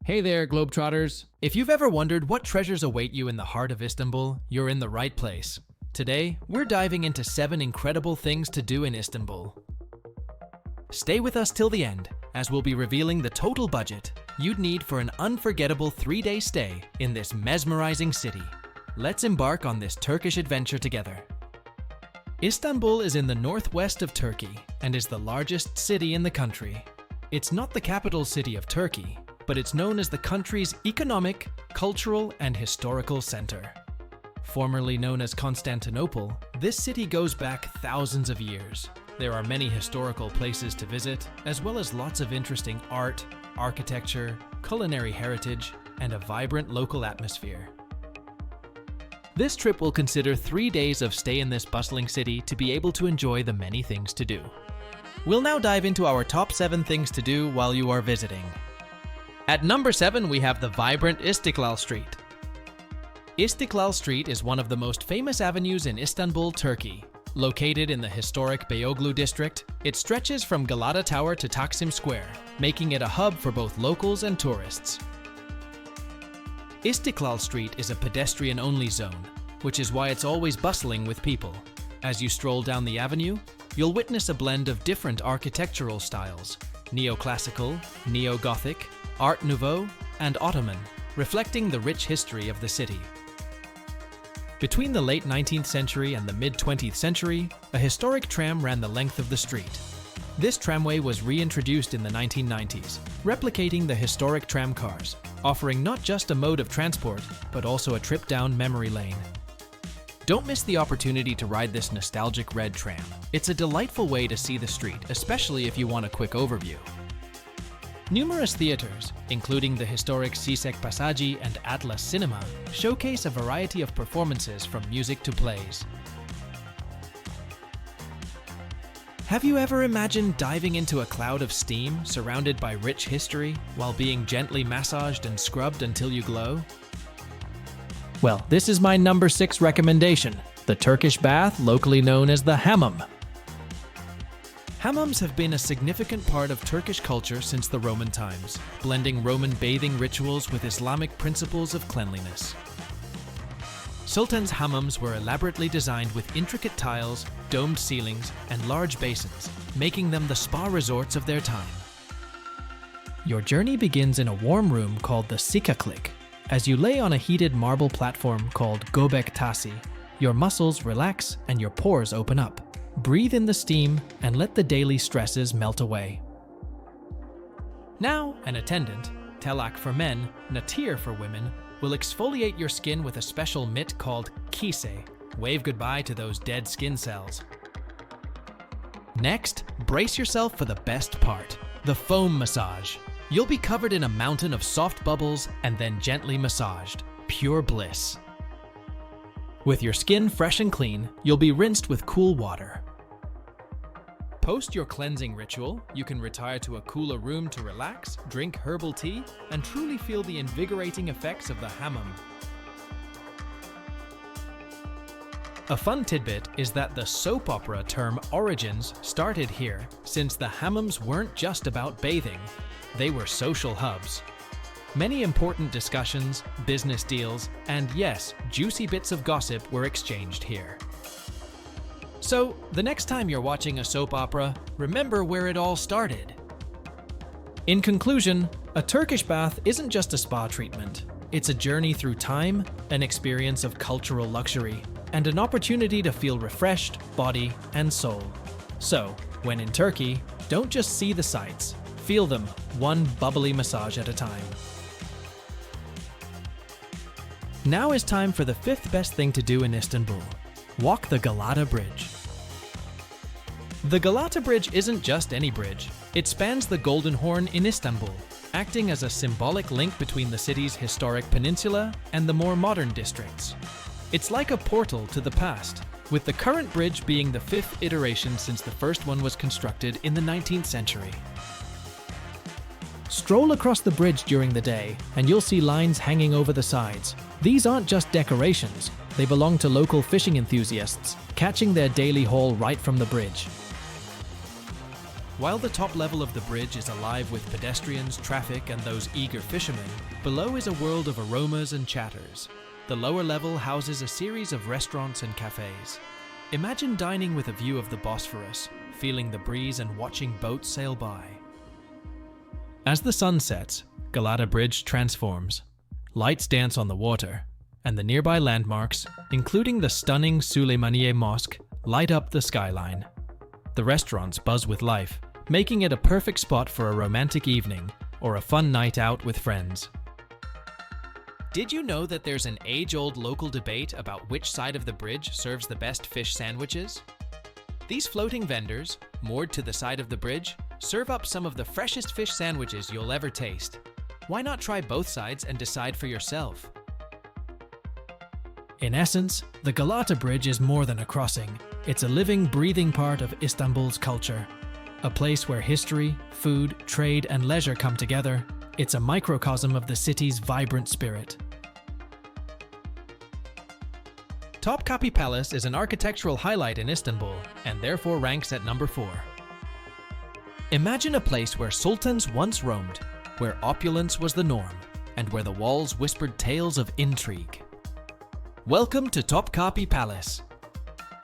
Hey there, Globetrotters! If you've ever wondered what treasures await you in the heart of Istanbul, you're in the right place. Today, we're diving into 7 incredible things to do in Istanbul. Stay with us till the end, as we'll be revealing the total budget you'd need for an unforgettable 3-day stay in this mesmerizing city. Let's embark on this Turkish adventure together. Istanbul is in the northwest of Turkey and is the largest city in the country. It's not the capital city of Turkey, but it's known as the country's economic, cultural, and historical center. Formerly known as Constantinople, this city goes back thousands of years. There are many historical places to visit, as well as lots of interesting art, architecture, culinary heritage, and a vibrant local atmosphere. This trip will consider 3 days of stay in this bustling city to be able to enjoy the many things to do. We'll now dive into our top 7 things to do while you are visiting. At number 7, we have the vibrant Istiklal Street. Istiklal Street is one of the most famous avenues in Istanbul, Turkey. Located in the historic Beyoğlu district, it stretches from Galata Tower to Taksim Square, making it a hub for both locals and tourists. Istiklal Street is a pedestrian-only zone, which is why it's always bustling with people. As you stroll down the avenue, you'll witness a blend of different architectural styles: neoclassical, neo-Gothic, Art Nouveau, and Ottoman, reflecting the rich history of the city. Between the late 19th century and the mid-20th century, a historic tram ran the length of the street. This tramway was reintroduced in the 1990s, replicating the historic tramcars, offering not just a mode of transport, but also a trip down memory lane. Don't miss the opportunity to ride this nostalgic red tram. It's a delightful way to see the street, especially if you want a quick overview. Numerous theaters, including the historic Sisek Passaji and Atlas Cinema, showcase a variety of performances from music to plays. Have you ever imagined diving into a cloud of steam surrounded by rich history while being gently massaged and scrubbed until you glow? Well, this is my number 6 recommendation, the Turkish bath, locally known as the hammam. Hammams have been a significant part of Turkish culture since the Roman times, blending Roman bathing rituals with Islamic principles of cleanliness. Sultan's hammams were elaborately designed with intricate tiles, domed ceilings, and large basins, making them the spa resorts of their time. Your journey begins in a warm room called the Sikaklik. As you lay on a heated marble platform called Göbek Taşı, your muscles relax and your pores open up. Breathe in the steam and let the daily stresses melt away. Now, an attendant, telak for men, natir for women, will exfoliate your skin with a special mitt called kise. Wave goodbye to those dead skin cells. Next, brace yourself for the best part, the foam massage. You'll be covered in a mountain of soft bubbles and then gently massaged. Pure bliss. With your skin fresh and clean, you'll be rinsed with cool water. Post your cleansing ritual, you can retire to a cooler room to relax, drink herbal tea, and truly feel the invigorating effects of the hammam. A fun tidbit is that the soap opera term origins started here, since the hammams weren't just about bathing, they were social hubs. Many important discussions, business deals, and yes, juicy bits of gossip were exchanged here. So, the next time you're watching a soap opera, remember where it all started. In conclusion, a Turkish bath isn't just a spa treatment. It's a journey through time, an experience of cultural luxury, and an opportunity to feel refreshed, body and soul. So, when in Turkey, don't just see the sights, feel them, one bubbly massage at a time. Now is time for the 5th best thing to do in Istanbul. Walk the Galata Bridge. The Galata Bridge isn't just any bridge. It spans the Golden Horn in Istanbul, acting as a symbolic link between the city's historic peninsula and the more modern districts. It's like a portal to the past, with the current bridge being the 5th iteration since the first one was constructed in the 19th century. Stroll across the bridge during the day, and you'll see lines hanging over the sides. These aren't just decorations, they belong to local fishing enthusiasts, catching their daily haul right from the bridge. While the top level of the bridge is alive with pedestrians, traffic, and those eager fishermen, below is a world of aromas and chatters. The lower level houses a series of restaurants and cafes. Imagine dining with a view of the Bosphorus, feeling the breeze and watching boats sail by. As the sun sets, Galata Bridge transforms. Lights dance on the water, and the nearby landmarks, including the stunning Süleymaniye Mosque, light up the skyline. The restaurants buzz with life, making it a perfect spot for a romantic evening or a fun night out with friends. Did you know that there's an age-old local debate about which side of the bridge serves the best fish sandwiches? These floating vendors, moored to the side of the bridge, serve up some of the freshest fish sandwiches you'll ever taste. Why not try both sides and decide for yourself? In essence, the Galata Bridge is more than a crossing. It's a living, breathing part of Istanbul's culture. A place where history, food, trade, and leisure come together. It's a microcosm of the city's vibrant spirit. Topkapi Palace is an architectural highlight in Istanbul and therefore ranks at number 4. Imagine a place where sultans once roamed, where opulence was the norm, and where the walls whispered tales of intrigue. Welcome to Topkapi Palace.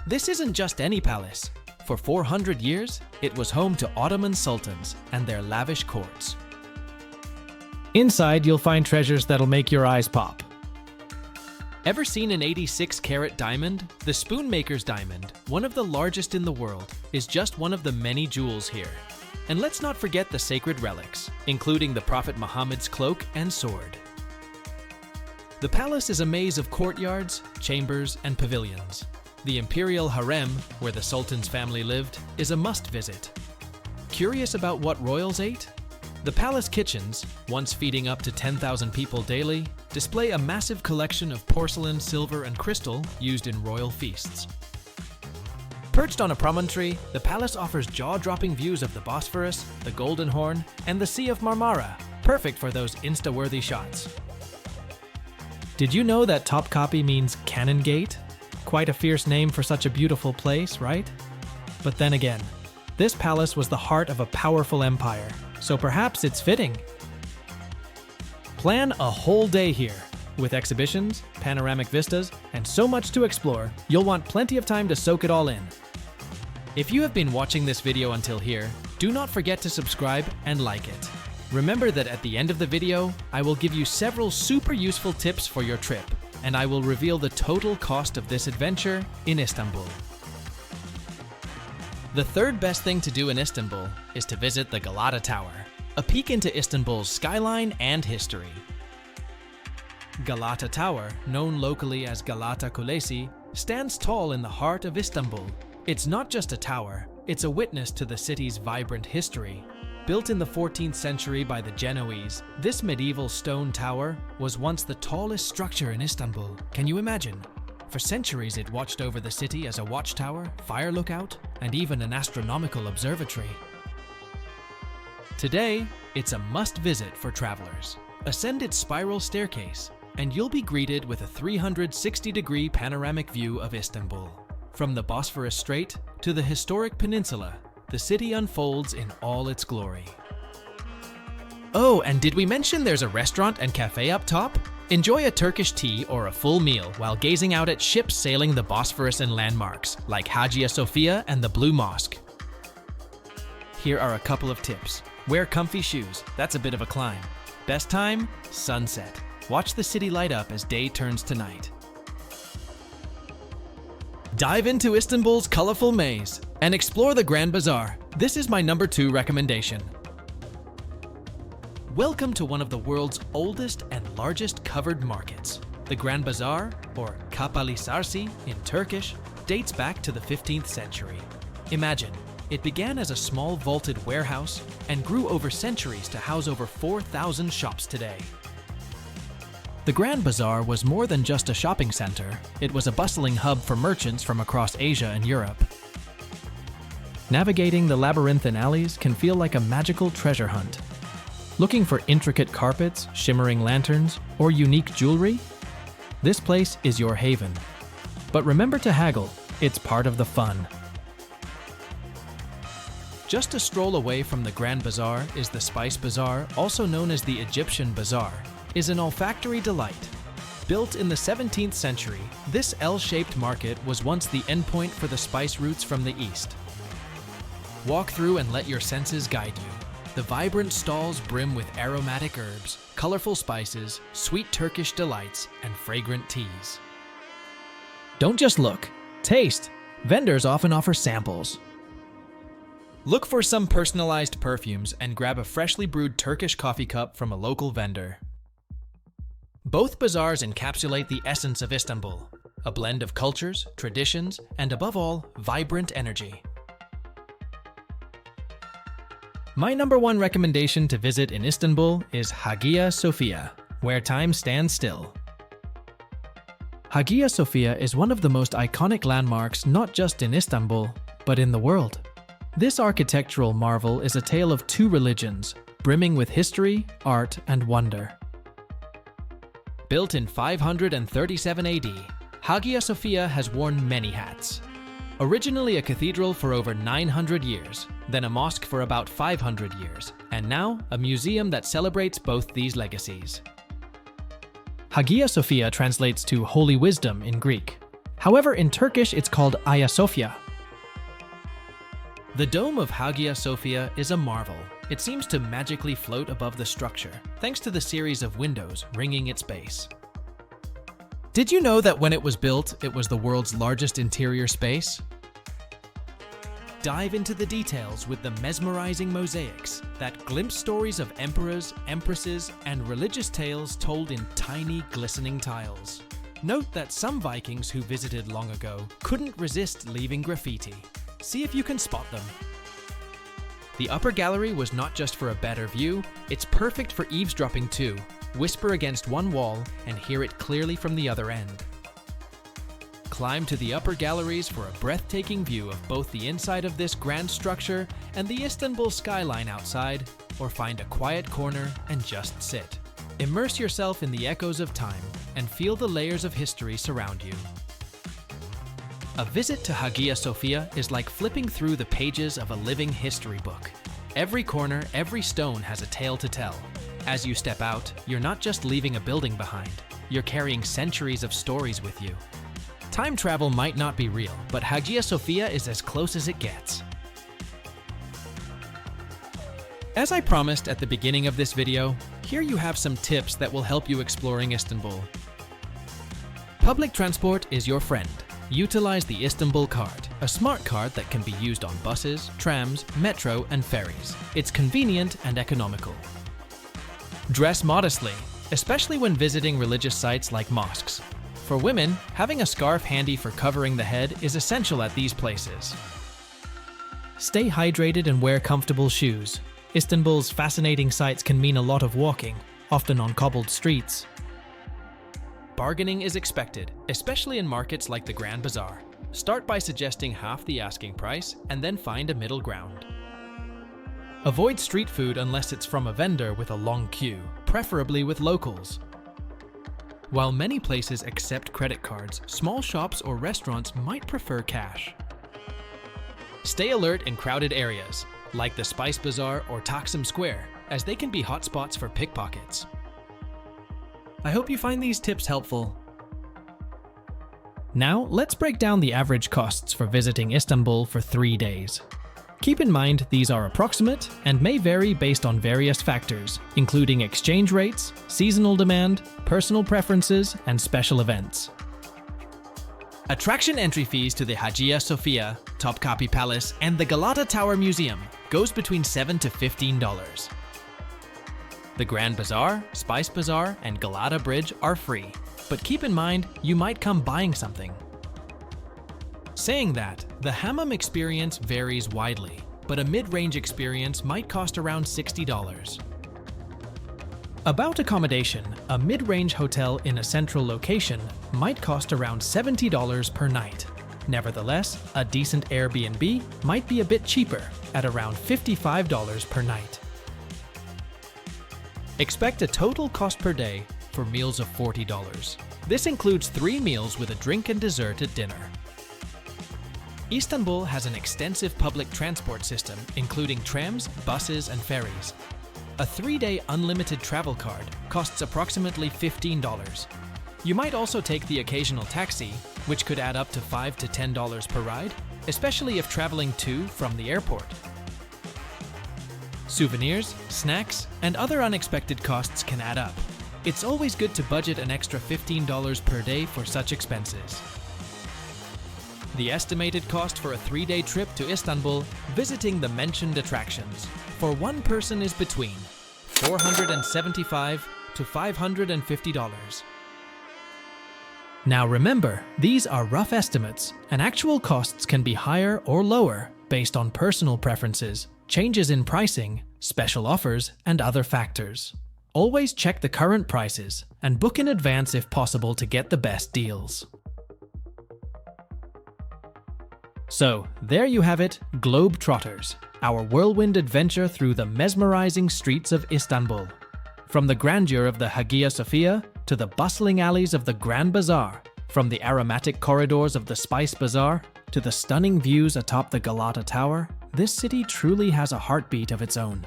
This isn't just any palace. For 400 years, it was home to Ottoman sultans and their lavish courts. Inside, you'll find treasures that'll make your eyes pop. Ever seen an 86-carat diamond? The Spoonmaker's diamond, one of the largest in the world, is just one of the many jewels here. And let's not forget the sacred relics, including the Prophet Muhammad's cloak and sword. The palace is a maze of courtyards, chambers, and pavilions. The imperial harem, where the Sultan's family lived, is a must-visit. Curious about what royals ate? The palace kitchens, once feeding up to 10,000 people daily, display a massive collection of porcelain, silver, and crystal used in royal feasts. Perched on a promontory, the palace offers jaw-dropping views of the Bosphorus, the Golden Horn, and the Sea of Marmara, perfect for those Insta-worthy shots. Did you know that Topkapi means Cannon Gate? Quite a fierce name for such a beautiful place, right? But then again, this palace was the heart of a powerful empire, so perhaps it's fitting. Plan a whole day here. With exhibitions, panoramic vistas, and so much to explore, you'll want plenty of time to soak it all in. If you have been watching this video until here, do not forget to subscribe and like it. Remember that at the end of the video, I will give you several super useful tips for your trip, and I will reveal the total cost of this adventure in Istanbul. The third best thing to do in Istanbul is to visit the Galata Tower, a peek into Istanbul's skyline and history. Galata Tower, known locally as Galata Kulesi, stands tall in the heart of Istanbul. It's not just a tower, it's a witness to the city's vibrant history. Built in the 14th century by the Genoese, this medieval stone tower was once the tallest structure in Istanbul. Can you imagine? For centuries it watched over the city as a watchtower, fire lookout, and even an astronomical observatory. Today, it's a must-visit for travelers. Ascend its spiral staircase, and you'll be greeted with a 360-degree panoramic view of Istanbul. From the Bosphorus Strait to the historic peninsula, the city unfolds in all its glory. Oh, and did we mention there's a restaurant and cafe up top? Enjoy a Turkish tea or a full meal while gazing out at ships sailing the Bosphorus and landmarks like Hagia Sophia and the Blue Mosque. Here are a couple of tips. Wear comfy shoes, that's a bit of a climb. Best time? Sunset. Watch the city light up as day turns to night. Dive into Istanbul's colorful maze and explore the Grand Bazaar. This is my number 2 recommendation. Welcome to one of the world's oldest and largest covered markets. The Grand Bazaar, or Kapalı Çarşı in Turkish, dates back to the 15th century. Imagine, it began as a small vaulted warehouse and grew over centuries to house over 4,000 shops today. The Grand Bazaar was more than just a shopping center. It was a bustling hub for merchants from across Asia and Europe. Navigating the labyrinthine alleys can feel like a magical treasure hunt. Looking for intricate carpets, shimmering lanterns, or unique jewelry? This place is your haven. But remember to haggle, it's part of the fun. Just a stroll away from the Grand Bazaar is the Spice Bazaar, also known as the Egyptian Bazaar, is an olfactory delight. Built in the 17th century, this L-shaped market was once the endpoint for the spice routes from the east. Walk through and let your senses guide you. The vibrant stalls brim with aromatic herbs, colorful spices, sweet Turkish delights, and fragrant teas. Don't just look, taste. Vendors often offer samples. Look for some personalized perfumes and grab a freshly brewed Turkish coffee cup from a local vendor. Both bazaars encapsulate the essence of Istanbul, a blend of cultures, traditions, and above all, vibrant energy. My number one recommendation to visit in Istanbul is Hagia Sophia, where time stands still. Hagia Sophia is one of the most iconic landmarks not just in Istanbul, but in the world. This architectural marvel is a tale of two religions, brimming with history, art, and wonder. Built in 537 AD, Hagia Sophia has worn many hats. Originally a cathedral for over 900 years, then a mosque for about 500 years, and now a museum that celebrates both these legacies. Hagia Sophia translates to Holy Wisdom in Greek. However, in Turkish it's called Hagia Sophia. The dome of Hagia Sophia is a marvel. It seems to magically float above the structure, thanks to the series of windows ringing its base. Did you know that when it was built, it was the world's largest interior space? Dive into the details with the mesmerizing mosaics that glimpse stories of emperors, empresses, and religious tales told in tiny, glistening tiles. Note that some Vikings who visited long ago couldn't resist leaving graffiti. See if you can spot them. The upper gallery was not just for a better view, it's perfect for eavesdropping too. Whisper against one wall and hear it clearly from the other end. Climb to the upper galleries for a breathtaking view of both the inside of this grand structure and the Istanbul skyline outside, or find a quiet corner and just sit. Immerse yourself in the echoes of time and feel the layers of history surround you. A visit to Hagia Sophia is like flipping through the pages of a living history book. Every corner, every stone has a tale to tell. As you step out, you're not just leaving a building behind, you're carrying centuries of stories with you. Time travel might not be real, but Hagia Sophia is as close as it gets. As I promised at the beginning of this video, here you have some tips that will help you exploring Istanbul. Public transport is your friend. Utilize the Istanbul card, a smart card that can be used on buses, trams, metro, and ferries. It's convenient and economical. Dress modestly, especially when visiting religious sites like mosques. For women, having a scarf handy for covering the head is essential at these places. Stay hydrated and wear comfortable shoes. Istanbul's fascinating sights can mean a lot of walking, often on cobbled streets. Bargaining is expected, especially in markets like the Grand Bazaar. Start by suggesting half the asking price and then find a middle ground. Avoid street food unless it's from a vendor with a long queue, preferably with locals. While many places accept credit cards, small shops or restaurants might prefer cash. Stay alert in crowded areas, like the Spice Bazaar or Taksim Square, as they can be hotspots for pickpockets. I hope you find these tips helpful. Now, let's break down the average costs for visiting Istanbul for 3 days. Keep in mind these are approximate and may vary based on various factors, including exchange rates, seasonal demand, personal preferences, and special events. Attraction entry fees to the Hagia Sophia, Topkapi Palace, and the Galata Tower Museum goes between $7 to $15. The Grand Bazaar, Spice Bazaar, and Galata Bridge are free, but keep in mind you might come buying something. Saying that, the hammam experience varies widely, but a mid-range experience might cost around $60. About accommodation, a mid-range hotel in a central location might cost around $70 per night. Nevertheless, a decent Airbnb might be a bit cheaper, at around $55 per night. Expect a total cost per day for meals of $40. This includes 3 meals with a drink and dessert at dinner. Istanbul has an extensive public transport system, including trams, buses, and ferries. A 3-day unlimited travel card costs approximately $15. You might also take the occasional taxi, which could add up to $5 to $10 per ride, especially if traveling to from the airport. Souvenirs, snacks, and other unexpected costs can add up. It's always good to budget an extra $15 per day for such expenses. The estimated cost for a 3-day trip to Istanbul, visiting the mentioned attractions, for one person is between $475 to $550. Now remember, these are rough estimates, and actual costs can be higher or lower based on personal preferences, changes in pricing, special offers, and other factors. Always check the current prices and book in advance if possible to get the best deals. So, there you have it, Globetrotters, our whirlwind adventure through the mesmerizing streets of Istanbul. From the grandeur of the Hagia Sophia to the bustling alleys of the Grand Bazaar, from the aromatic corridors of the Spice Bazaar to the stunning views atop the Galata Tower, this city truly has a heartbeat of its own.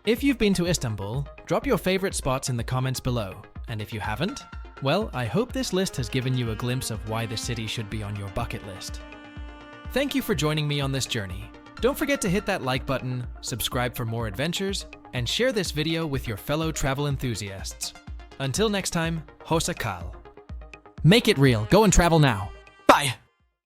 If you've been to Istanbul, drop your favorite spots in the comments below, and if you haven't, well, I hope this list has given you a glimpse of why the city should be on your bucket list. Thank you for joining me on this journey. Don't forget to hit that like button, subscribe for more adventures, and share this video with your fellow travel enthusiasts. Until next time, Hoşça kal. Make it real. Go and travel now. Bye!